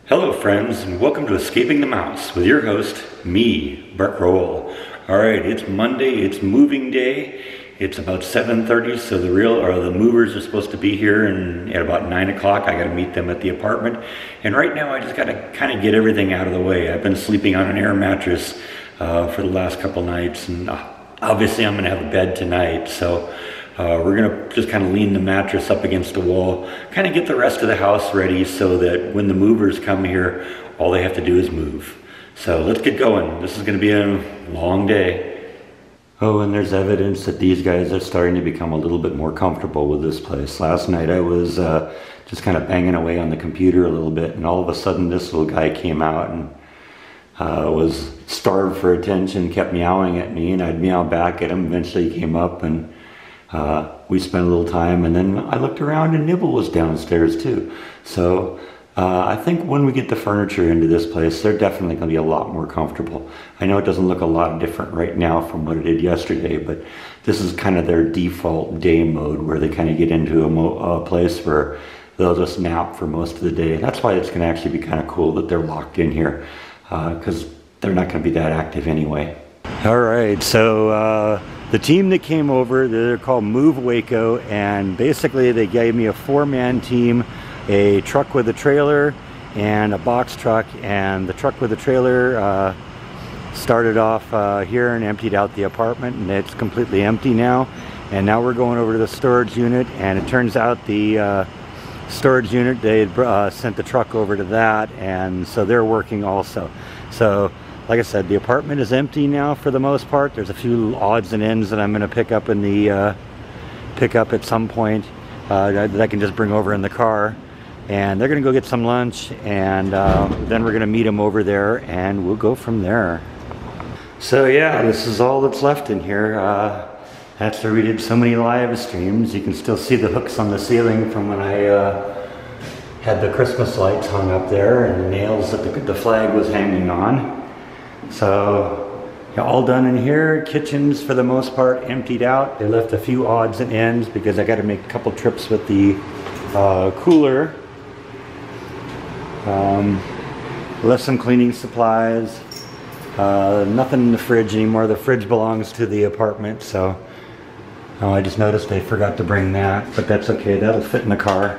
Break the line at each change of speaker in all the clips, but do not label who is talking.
Hello friends, and welcome to Escaping the Mouse with your host, me, Brett Roll. Alright, it's Monday, it's moving day. It's about 7:30, so the movers are supposed to be here at about 9 o'clock. I gotta meet them at the apartment. And right now I just gotta kind of get everything out of the way. I've been sleeping on an air mattress for the last couple nights, and obviously I'm gonna have a bed tonight, so we're gonna just kind of lean the mattress up against the wall, kind of get the rest of the house ready so that when the movers come here, all they have to do is move. So let's get going. This is gonna be a long day. Oh, and there's evidence that these guys are starting to become a little bit more comfortable with this place. Last night I was just kind of banging away on the computer a little bit, and all of a sudden this little guy came out and was starved for attention, kept meowing at me, and I'd meow back at him. Eventually he came up and we spent a little time, and then I looked around and Nibble was downstairs too. So I think when we get the furniture into this place, they're definitely going to be a lot more comfortable. I know it doesn't look a lot different right now from what it did yesterday, but this is kind of their default day mode where they kind of get into a place where they'll just nap for most of the day. That's why it's going to actually be kind of cool that they're locked in here, because they're not going to be that active anyway. All right, so the team that came over, they're called Move Waco, and basically they gave me a four-man team, a truck with a trailer and a box truck, and the truck with the trailer started off here and emptied out the apartment, and it's completely empty now. And now we're going over to the storage unit, and it turns out the storage unit, they had sent the truck over to that, and so they're working also. So like I said, the apartment is empty now for the most part. There's a few odds and ends that I'm going to pick up in the pick up at some point that I can just bring over in the car. And they're going to go get some lunch, and then we're going to meet them over there, and we'll go from there. So yeah, this is all that's left in here. After we did so many live streams, you can still see the hooks on the ceiling from when I had the Christmas lights hung up there, and the nails that the flag was hanging on. So yeah, all done in here. Kitchens for the most part emptied out. They left a few odds and ends because I got to make a couple trips with the cooler. Left some cleaning supplies. Nothing in the fridge anymore. The fridge belongs to the apartment, so I just noticed they forgot to bring that, but that's okay. That'll fit in the car.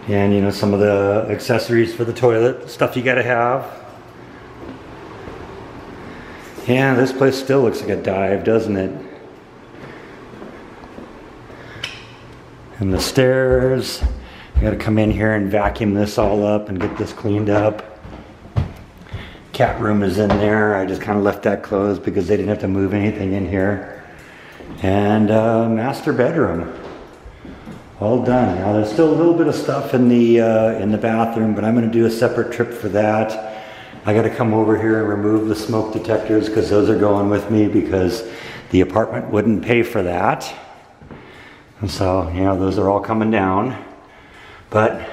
And you know, some of the accessories for the toilet, stuff you gotta have. Yeah, this place still looks like a dive, doesn't it? And the stairs. I gotta come in here and vacuum this all up and get this cleaned up. Cat room is in there. I just kind of left that closed because they didn't have to move anything in here. And master bedroom. All done. Now there's still a little bit of stuff in the bathroom, but I'm gonna do a separate trip for that. I got to come over here and remove the smoke detectors because those are going with me because the apartment wouldn't pay for that. And so, you know, those are all coming down. But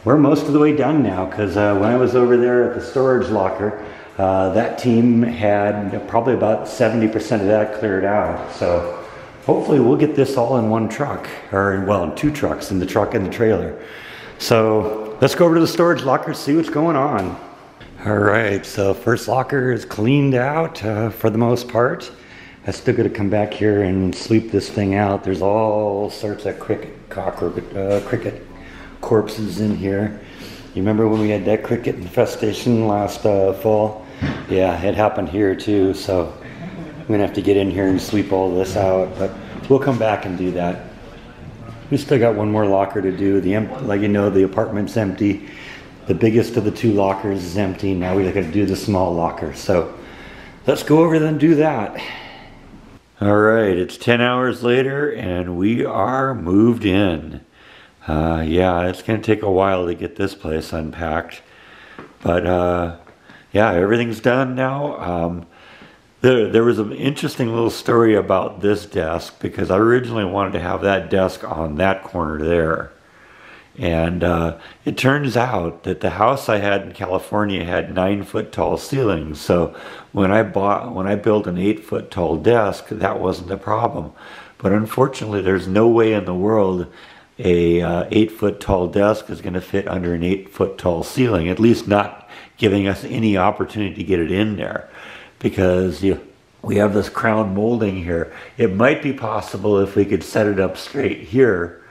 we're most of the way done now because when I was over there at the storage locker, that team had probably about 70% of that cleared out. So hopefully we'll get this all in one truck, or well, in two trucks, in the truck and the trailer. So let's go over to the storage locker, see what's going on. All right, so first locker is cleaned out for the most part. I still got to come back here and sweep this thing out. There's all sorts of cricket corpses in here. You remember when we had that cricket infestation last fall? Yeah, it happened here too, so I'm gonna have to get in here and sweep all this out, but we'll come back and do that. We still got one more locker to do. Like you know, the apartment's empty. The biggest of the two lockers is empty. Now we got to do the small locker. So let's go over there and do that. All right, it's 10 hours later and we are moved in. Yeah, it's going to take a while to get this place unpacked. But yeah, everything's done now. There was an interesting little story about this desk because I originally wanted to have that desk on that corner there. And it turns out that the house I had in California had 9-foot tall ceilings. So when I built an 8-foot tall desk, that wasn't a problem. But unfortunately, there's no way in the world a 8-foot tall desk is going to fit under an 8-foot tall ceiling, at least not giving us any opportunity to get it in there, because we have this crown molding here. It might be possible if we could set it up straight here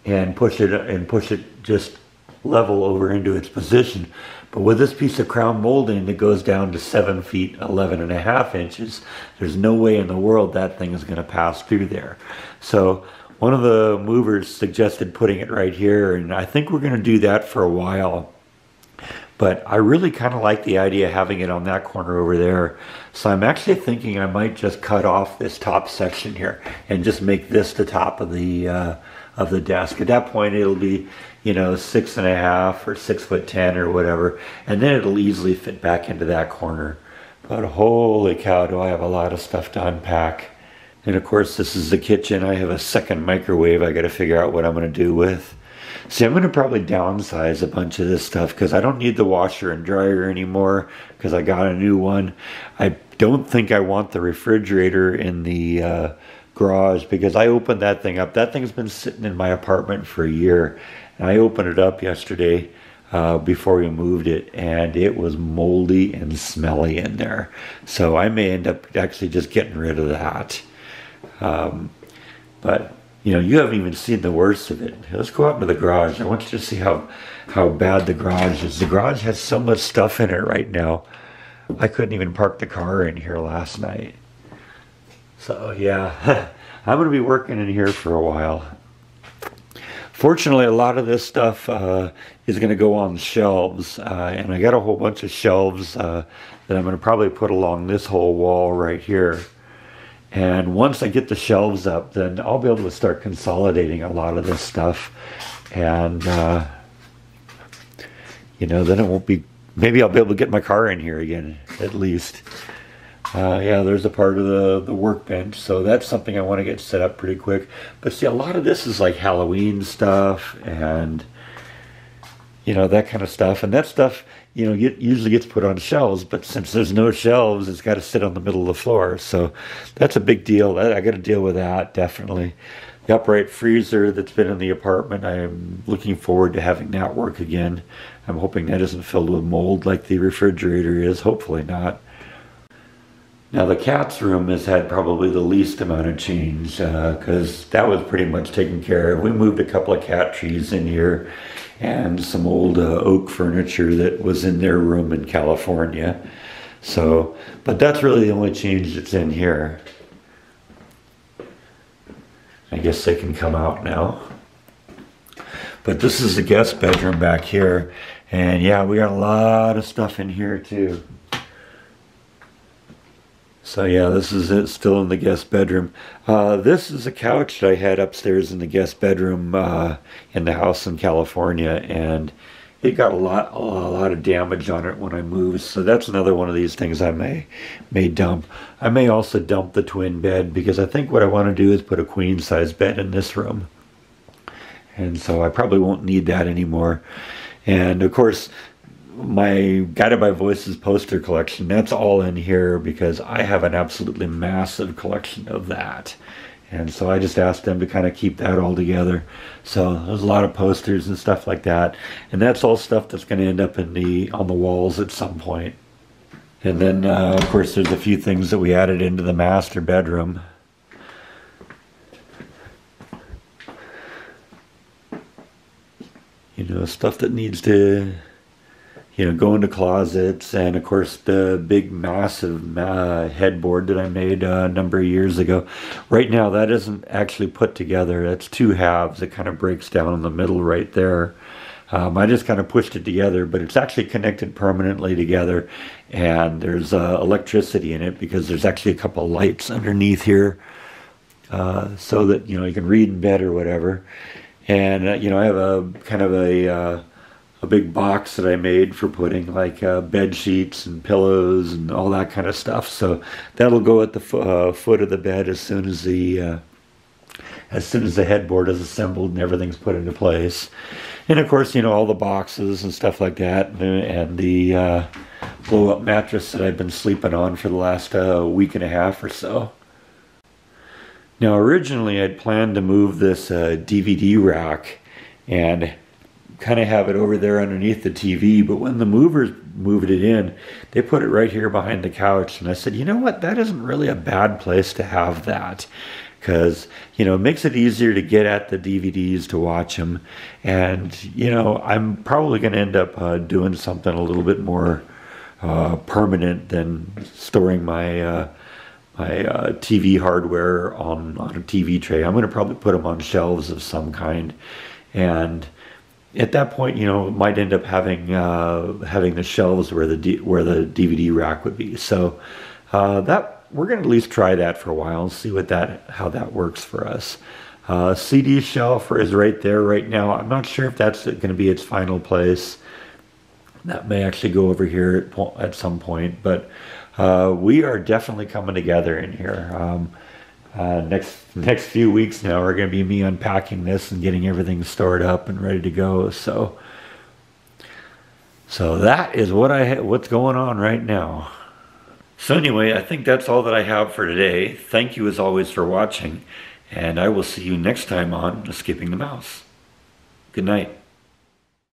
and push it just level over into its position. But with this piece of crown molding that goes down to 7 feet 11.5 inches, there's no way in the world that thing is going to pass through there. So one of the movers suggested putting it right here, and I think we're going to do that for a while. But I really kind of like the idea of having it on that corner over there. So I'm actually thinking I might just cut off this top section here and just make this the top of the desk. At that point, it'll be, 6.5 or 6'10" or whatever, and then it'll easily fit back into that corner. But holy cow, do I have a lot of stuff to unpack. And of course, this is the kitchen. I have a second microwave I got to figure out what I'm going to do with. See, I'm going to probably downsize a bunch of this stuff because I don't need the washer and dryer anymore because I got a new one. I don't think I want the refrigerator in the garage because I opened that thing up. That thing's been sitting in my apartment for a year. And I opened it up yesterday before we moved it, and it was moldy and smelly in there. So I may end up actually just getting rid of that. But you haven't even seen the worst of it. Let's go out into the garage. I want you to see how bad the garage is. The garage has so much stuff in it right now. I couldn't even park the car in here last night. So yeah, I'm going to be working in here for a while. Fortunately, a lot of this stuff is going to go on shelves, and I got a whole bunch of shelves that I'm going to probably put along this whole wall right here. And once I get the shelves up, then I'll be able to start consolidating a lot of this stuff. And, then it won't be, maybe I'll be able to get my car in here again, at least. Yeah, there's a part of the workbench, so that's something I want to get set up pretty quick. But see, a lot of this is like Halloween stuff and, that kind of stuff. And that stuff, usually gets put on shelves, but since there's no shelves, it's got to sit on the middle of the floor. So that's a big deal. I got to deal with that, definitely. The upright freezer that's been in the apartment, I'm looking forward to having that work again. I'm hoping that isn't filled with mold like the refrigerator is. Hopefully not. Now the cat's room has had probably the least amount of change because that was pretty much taken care of. We moved a couple of cat trees in here and some old oak furniture that was in their room in California. So, but that's really the only change that's in here. I guess they can come out now. But this is the guest bedroom back here. And yeah, we got a lot of stuff in here too. So yeah, this is it, still in the guest bedroom. This is a couch that I had upstairs in the guest bedroom in the house in California, and it got a lot of damage on it when I moved. So that's another one of these things I may dump. I may also dump the twin bed because I think what I want to do is put a queen size bed in this room, and so I probably won't need that anymore. And of course, my Guided by Voices poster collection, that's all in here because I have an absolutely massive collection of that. And so I just asked them to kind of keep that all together. So there's a lot of posters and stuff like that. And that's all stuff that's going to end up on the walls at some point. And then, of course, there's a few things that we added into the master bedroom. Stuff that needs to go into closets, and of course the big massive headboard that I made a number of years ago. Right now that isn't actually put together. That's two halves. It kind of breaks down in the middle right there. I just kind of pushed it together, but it's actually connected permanently together, and there's electricity in it because there's actually a couple of lights underneath here so that you can read in bed or whatever. And I have a kind of a big box that I made for putting like bed sheets and pillows and all that kind of stuff. So that'll go at the foot of the bed as soon as the headboard is assembled and everything's put into place. And of course, all the boxes and stuff like that, and the blow-up mattress that I've been sleeping on for the last week and a half or so. Now originally I'd planned to move this DVD rack and kind of have it over there underneath the TV, but when the movers moved it in, they put it right here behind the couch, and I said, you know what, that isn't really a bad place to have that, because, you know, it makes it easier to get at the DVDs to watch them, and, you know, I'm probably going to end up doing something a little bit more permanent than storing my TV hardware on a TV tray. I'm going to probably put them on shelves of some kind, and at that point, you know, it might end up having the shelves where the DVD rack would be. So that we're going to at least try that for a while and see how that works for us. CD shelf is right there right now. I'm not sure if that's going to be its final place. That may actually go over here at some point, but we are definitely coming together in here. Next few weeks now are going to be me unpacking this and getting everything stored up and ready to go. So that is what's going on right now. So anyway, I think that's all that I have for today. Thank you as always for watching, and I will see you next time on Escaping the Mouse. Good night.